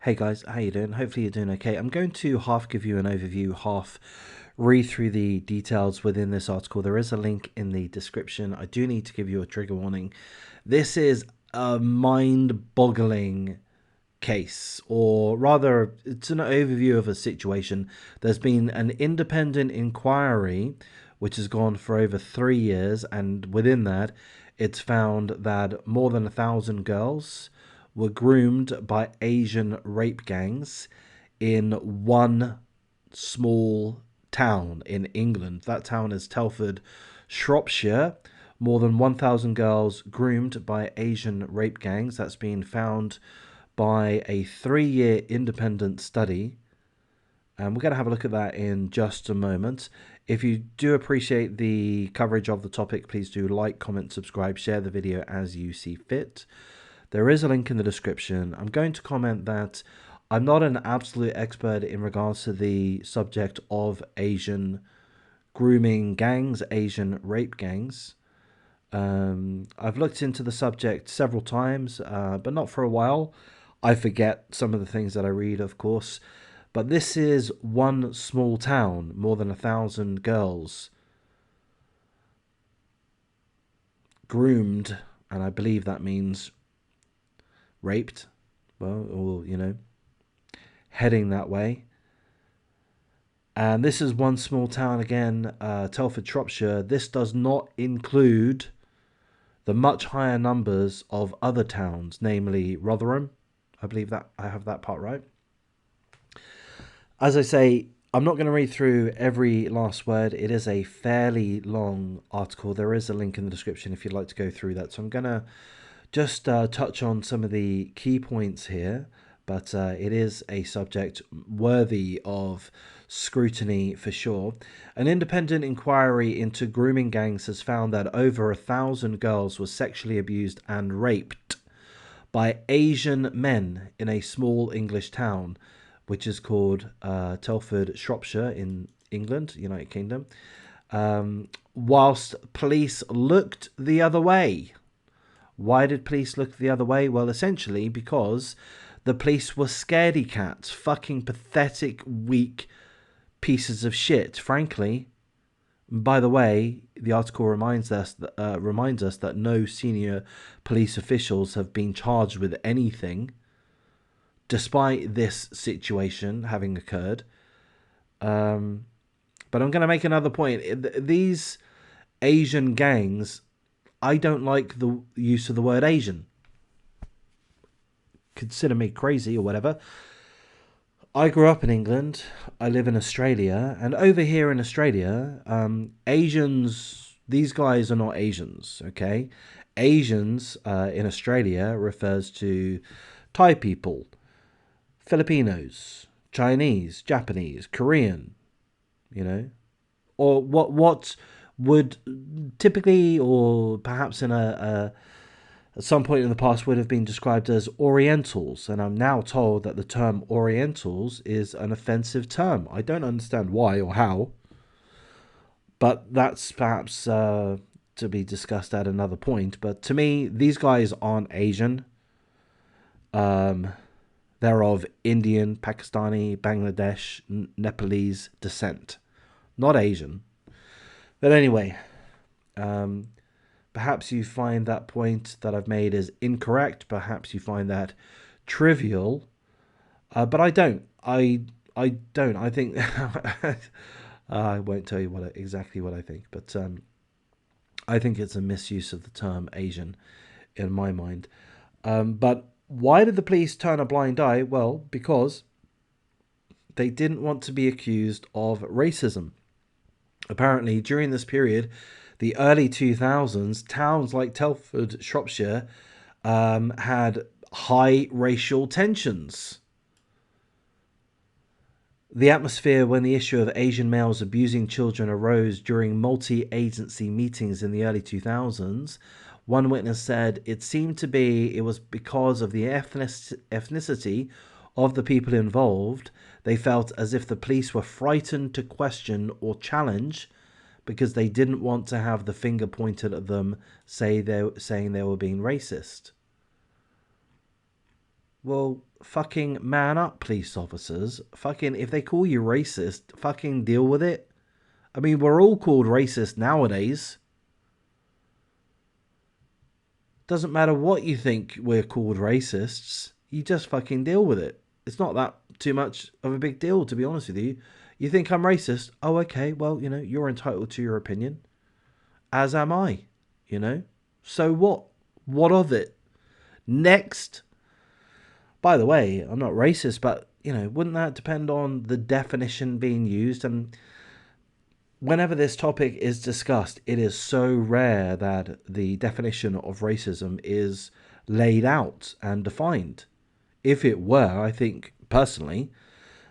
Hey guys, how you doing? Hopefully you're doing okay. I'm going to half give you an overview, half read through the details within this article. There is a link in the description. I do need to give you a trigger warning. This is a mind-boggling case, or rather, it's an overview of a situation. There's been an independent inquiry which has gone for over 3 years, and within that, it's found that more than 1,000 girls were groomed by Asian rape gangs in one small town in England. That town is Telford, Shropshire. More than 1,000 girls groomed by Asian rape gangs. That's been found by a 3-year independent study. And we're going to have a look at that in just a moment. If you do appreciate the coverage of the topic, please do like, comment, subscribe, share the video as you see fit. There is a link in the description. I'm going to comment that I'm not an absolute expert in regards to the subject of Asian grooming gangs, Asian rape gangs. I've looked into the subject several times, but not for a while. I forget some of the things that I read, of course. But this is one small town, more than 1,000 girls groomed, and I believe that means raped, well, or, heading that way. And this is one small town again, Telford, Shropshire. This does not include the much higher numbers of other towns, namely Rotherham. I believe that I have that part right. As I say, I'm not going to read through every last word. It is a fairly long article. There is a link in the description if you'd like to go through that. So I'm going to just touch on some of the key points here, but it is a subject worthy of scrutiny for sure. An independent inquiry into grooming gangs has found that over 1,000 girls were sexually abused and raped by Asian men in a small English town, which is called Telford, Shropshire in England, United Kingdom, whilst police looked the other way. Why did police look the other way? Well, essentially because the police were scaredy cats, fucking pathetic, weak pieces of shit, frankly. By the way, the article reminds us that no senior police officials have been charged with anything, despite this situation having occurred. But I'm going to make another point. These Asian gangs, I don't like the use of the word Asian. Consider me crazy or whatever. I grew up in England. I live in Australia. And over here in Australia, Asians, these guys are not Asians, okay? Asians in Australia refers to Thai people, Filipinos, Chinese, Japanese, Korean, or what would typically, or perhaps in at some point in the past, would have been described as Orientals. And I'm now told that the term Orientals is an offensive term. I don't understand why or how, but that's perhaps to be discussed at another point. But to me, these guys aren't Asian. They're of Indian, Pakistani, Bangladesh, Nepalese descent, not Asian. But anyway, perhaps you find that point that I've made is incorrect. Perhaps you find that trivial, but I don't. I don't. I think I won't tell you exactly what I think, but I think it's a misuse of the term Asian in my mind. But why did the police turn a blind eye? Well, because they didn't want to be accused of racism. Apparently, during this period, the early 2000s, towns like Telford, Shropshire, had high racial tensions. The atmosphere when the issue of Asian males abusing children arose during multi-agency meetings in the early 2000s. One witness said it seemed to be it was because of the ethnicity of the people involved. They felt as if the police were frightened to question or challenge because they didn't want to have the finger pointed at them, saying they were being racist. Well, fucking man up, police officers. Fucking, if they call you racist, fucking deal with it. I mean, we're all called racist nowadays. Doesn't matter what you think we're called racists. You just fucking deal with it. It's not that too much of a big deal, to be honest with you. You think I'm racist? Oh, okay. Well, you're entitled to your opinion. As am I, you know? So what? What of it? Next. By the way, I'm not racist, but, wouldn't that depend on the definition being used? And whenever this topic is discussed, it is so rare that the definition of racism is laid out and defined. If it were, I think, personally,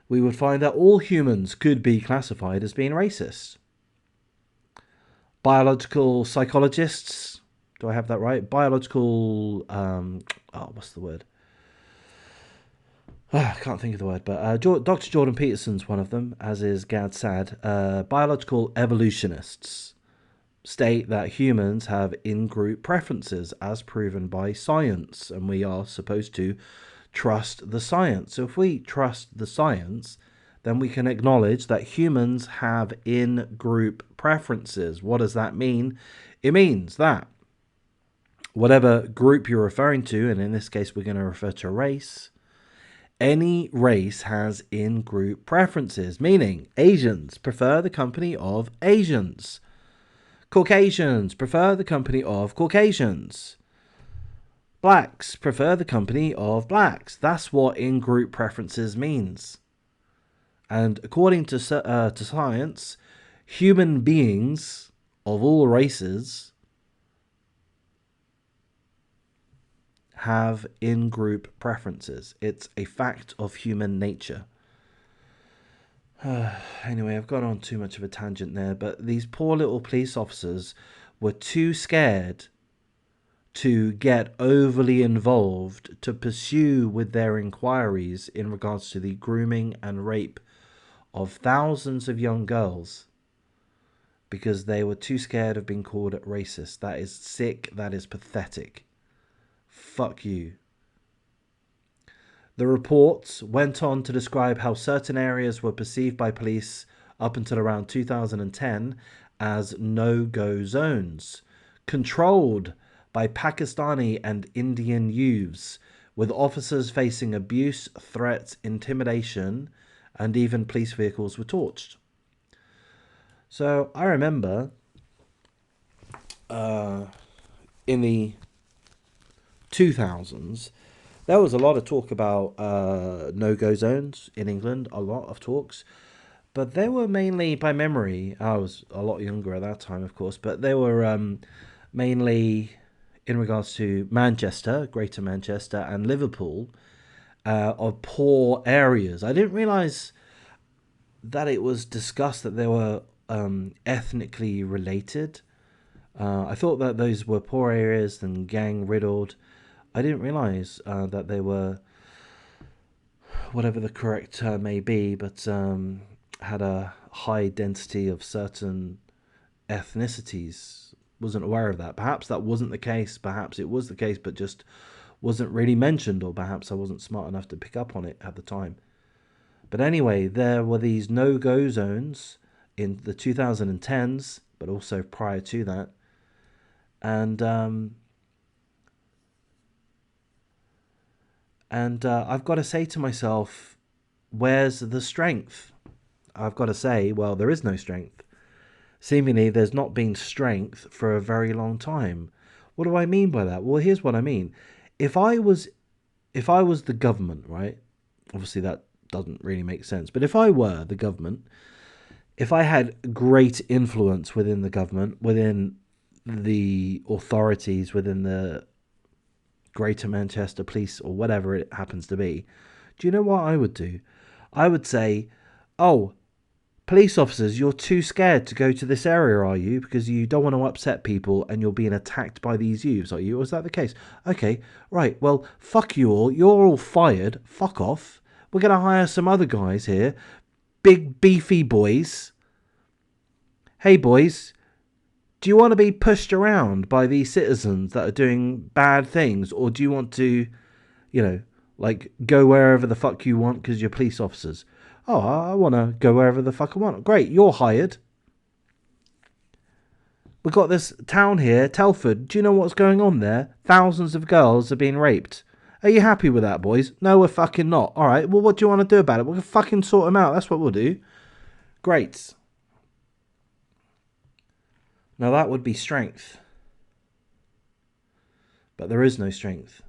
we would find that all humans could be classified as being racist. Biological psychologists, do I have that right? Biological, what's the word? I can't think of the word, but Dr. Jordan Peterson's one of them, as is Gad Saad. Biological evolutionists state that humans have in-group preferences as proven by science, and we are supposed to trust the science. So if we trust the science, then we can acknowledge that humans have in-group preferences. What does that mean? It means that whatever group you're referring to, and in this case we're going to refer to race, any race has in-group preferences, meaning Asians prefer the company of Asians. Caucasians prefer the company of Caucasians. Blacks prefer the company of blacks. That's what in-group preferences means. And according to science, human beings of all races have in-group preferences. It's a fact of human nature. Anyway, I've gone on too much of a tangent there, but these poor little police officers were too scared to get overly involved to pursue with their inquiries in regards to the grooming and rape of thousands of young girls because they were too scared of being called racist. That is sick. That is pathetic. Fuck you. The reports went on to describe how certain areas were perceived by police up until around 2010 as no-go zones, controlled by Pakistani and Indian youths, with officers facing abuse, threats, intimidation, and even police vehicles were torched. So I remember in the 2000s, there was a lot of talk about no-go zones in England, a lot of talks, but they were mainly, by memory, I was a lot younger at that time, of course, but they were mainly in regards to Manchester, Greater Manchester, and Liverpool, of poor areas. I didn't realise that it was discussed that they were ethnically related. I thought that those were poor areas and gang-riddled. I didn't realise that they were, whatever the correct term may be, but had a high density of certain ethnicities. Wasn't aware of that. Perhaps that wasn't the case. Perhaps it was the case, but just wasn't really mentioned, or perhaps I wasn't smart enough to pick up on it at the time. But anyway, there were these no-go zones in the 2010s, but also prior to that. And I've got to say to myself, where's the strength? I've got to say, well, there is no strength. Seemingly, there's not been strength for a very long time. What do I mean by that? Well, here's what I mean. If I was the government, right? Obviously, that doesn't really make sense. But if I were the government, if I had great influence within the government, within the authorities, within the Greater Manchester Police or whatever it happens to be, do you know what I would do? I would say, oh, police officers, you're too scared to go to this area, are you? Because you don't want to upset people and you're being attacked by these youths, are you? Was that the case? Okay, right, well, fuck you all. You're all fired. Fuck off. We're going to hire some other guys here. Big, beefy boys. Hey, boys, do you want to be pushed around by these citizens that are doing bad things? Or do you want to, Like, go wherever the fuck you want because you're police officers. Oh, I want to go wherever the fuck I want. Great, you're hired. We've got this town here, Telford. Do you know what's going on there? Thousands of girls are being raped. Are you happy with that, boys? No, we're fucking not. All right, well, what do you want to do about it? We'll fucking sort them out. That's what we'll do. Great. Now, that would be strength. But there is no strength.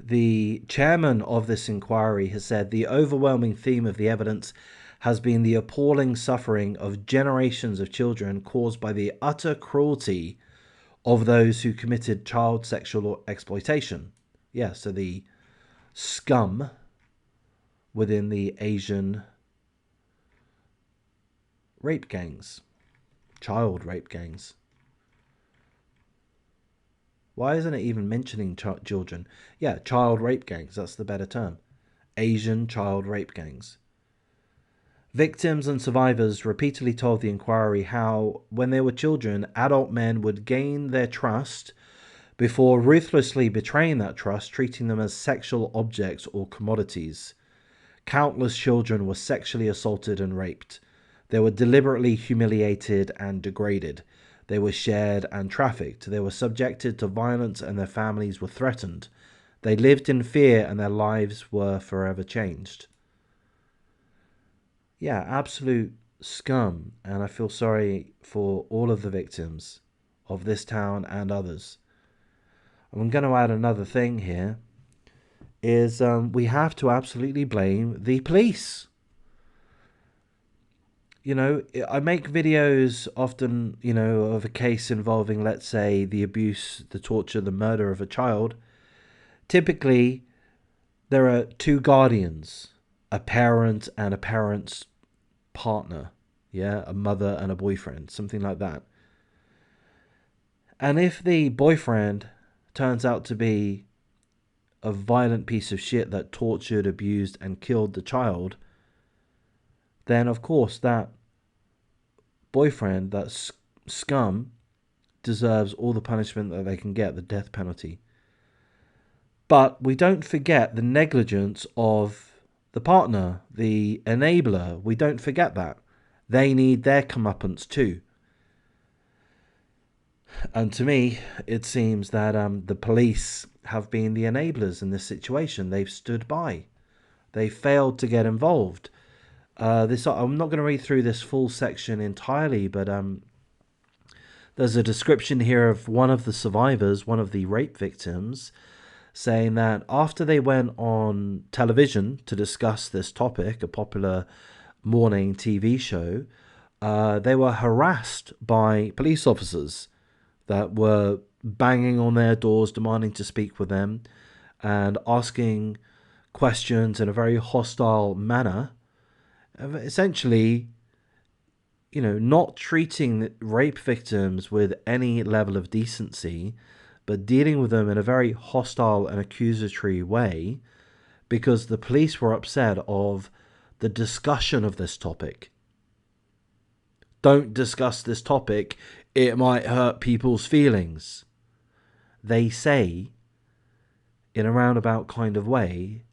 The chairman of this inquiry has said the overwhelming theme of the evidence has been the appalling suffering of generations of children caused by the utter cruelty of those who committed child sexual exploitation. Yeah, so the scum within the Asian rape gangs, child rape gangs. Why isn't it even mentioning children? Yeah, child rape gangs, that's the better term. Asian child rape gangs. Victims and survivors repeatedly told the inquiry how, when they were children, adult men would gain their trust before ruthlessly betraying that trust, treating them as sexual objects or commodities. Countless children were sexually assaulted and raped. They were deliberately humiliated and degraded. They were shared and trafficked. They were subjected to violence and their families were threatened. They lived in fear and their lives were forever changed. Yeah, absolute scum. And I feel sorry for all of the victims of this town and others. I'm going to add another thing here. Is we have to absolutely blame the police. You know, I make videos often, you know, of a case involving, let's say, the abuse, the torture, the murder of a child. Typically, there are two guardians, a parent and a parent's partner. Yeah, a mother and a boyfriend, something like that. And if the boyfriend turns out to be a violent piece of shit that tortured, abused, and killed the child, then of course that boyfriend, that scum, deserves all the punishment that they can get, the death penalty. But we don't forget the negligence of the partner, the enabler. We don't forget that. They need their comeuppance too. And to me, it seems that the police have been the enablers in this situation. They've stood by. They failed to get involved. I'm not going to read through this full section entirely, but there's a description here of one of the survivors, one of the rape victims, saying that after they went on television to discuss this topic, a popular morning TV show, they were harassed by police officers that were banging on their doors, demanding to speak with them and asking questions in a very hostile manner. Essentially, you know, not treating rape victims with any level of decency, but dealing with them in a very hostile and accusatory way because the police were upset of the discussion of this topic. Don't discuss this topic, it might hurt people's feelings. They say, in a roundabout kind of way,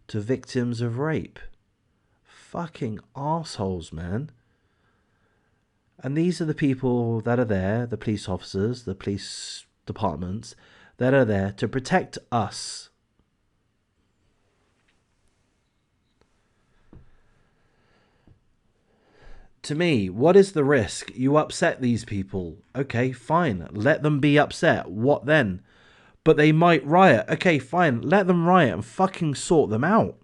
to victims of rape. Fucking assholes, man. And these are the people that are there, the police officers, the police departments, that are there to protect us. To me, what is the risk? You upset these people. Okay, fine. Let them be upset. What then? But they might riot. Okay, fine. Let them riot and fucking sort them out.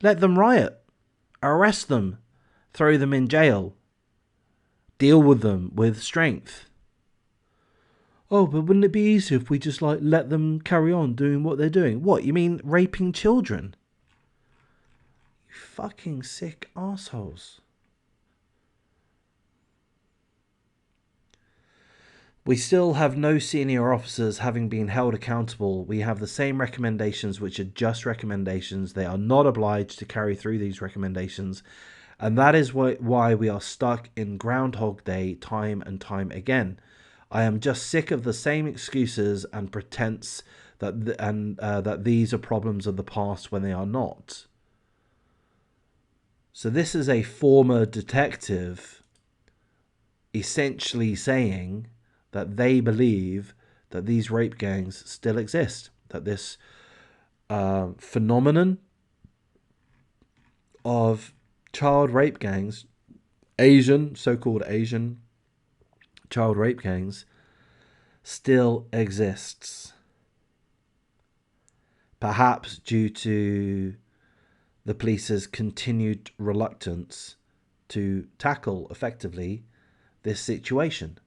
Let them riot. Arrest them. Throw them in jail. Deal with them with strength. Oh, but wouldn't it be easier if we just let them carry on doing what they're doing? What, you mean raping children? You fucking sick assholes. We still have no senior officers having been held accountable. We have the same recommendations, which are just recommendations. They are not obliged to carry through these recommendations. And that is why we are stuck in Groundhog Day time and time again. I am just sick of the same excuses and pretense that these are problems of the past when they are not. So this is a former detective essentially saying that they believe that these rape gangs still exist, that this phenomenon of child rape gangs, so-called Asian child rape gangs, still exists. Perhaps due to the police's continued reluctance to tackle effectively this situation.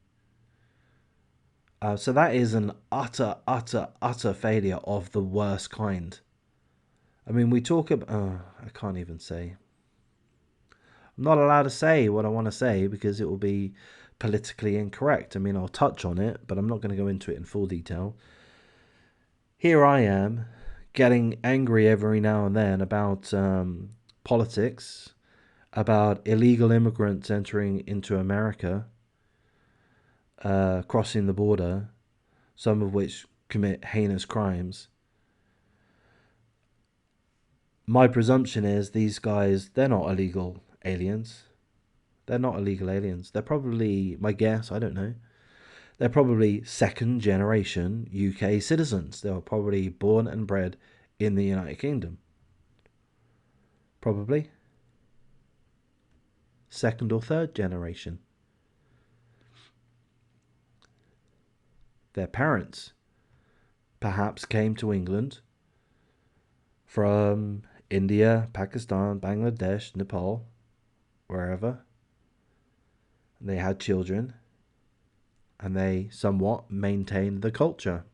So that is an utter failure of the worst kind. I mean, we talk about... I can't even say. I'm not allowed to say what I want to say because it will be politically incorrect. I mean, I'll touch on it, but I'm not going to go into it in full detail. Here I am, getting angry every now and then about politics, about illegal immigrants entering into America, crossing the border, some of which commit heinous crimes. My presumption is these guys, they're not illegal aliens. They're not illegal aliens. They're probably, my guess, I don't know, they're probably second generation UK citizens. They were probably born and bred in the United Kingdom. Probably. Second or third generation. Their parents perhaps came to England from India, Pakistan, Bangladesh, Nepal, wherever. And they had children, and they somewhat maintained the culture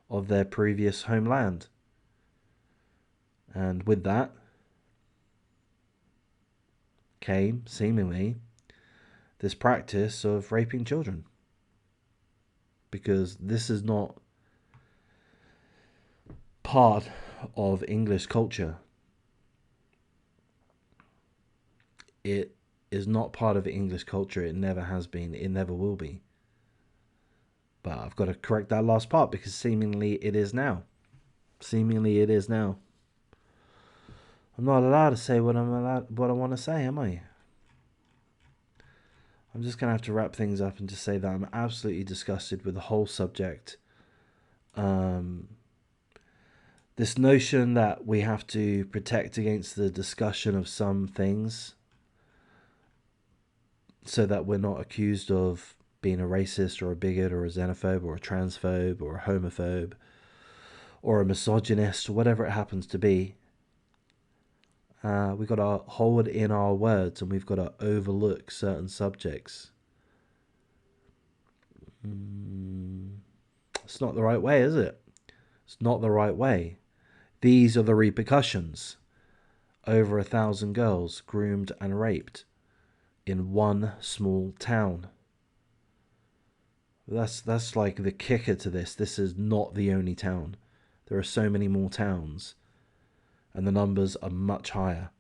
of their previous homeland. And with that came, seemingly, this practice of raping children. Because this is not part of English culture. It is not part of English culture. It never has been. It never will be. But I've got to correct that last part because seemingly it is now. Seemingly it is now. I'm not allowed to say what I want to say, am I? I'm just going to have to wrap things up and just say that I'm absolutely disgusted with the whole subject. This notion that we have to protect against the discussion of some things so that we're not accused of being a racist or a bigot or a xenophobe or a transphobe or a homophobe or a misogynist or whatever it happens to be. We've got to hold in our words and we've got to overlook certain subjects. It's not the right way, is it? It's not the right way. These are the repercussions. Over 1,000 girls groomed and raped in one small town. That's like the kicker to this. This is not the only town. There are so many more towns, and the numbers are much higher.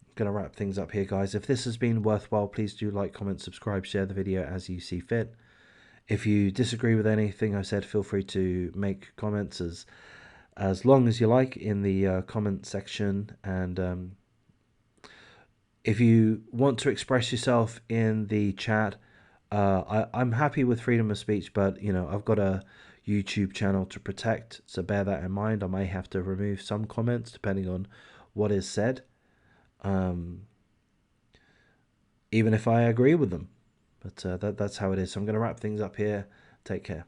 I'm going to wrap things up here, guys. If this has been worthwhile, please do like, comment, subscribe, share the video as you see fit. If you disagree with anything I said, feel free to make comments as long as you like in the comment section. And if you want to express yourself in the chat, I'm happy with freedom of speech, but you know, I've got a YouTube channel to protect, so bear that in mind. I may have to remove some comments depending on what is said, even if I agree with them. But that's how it is. So I'm going to wrap things up here. Take care.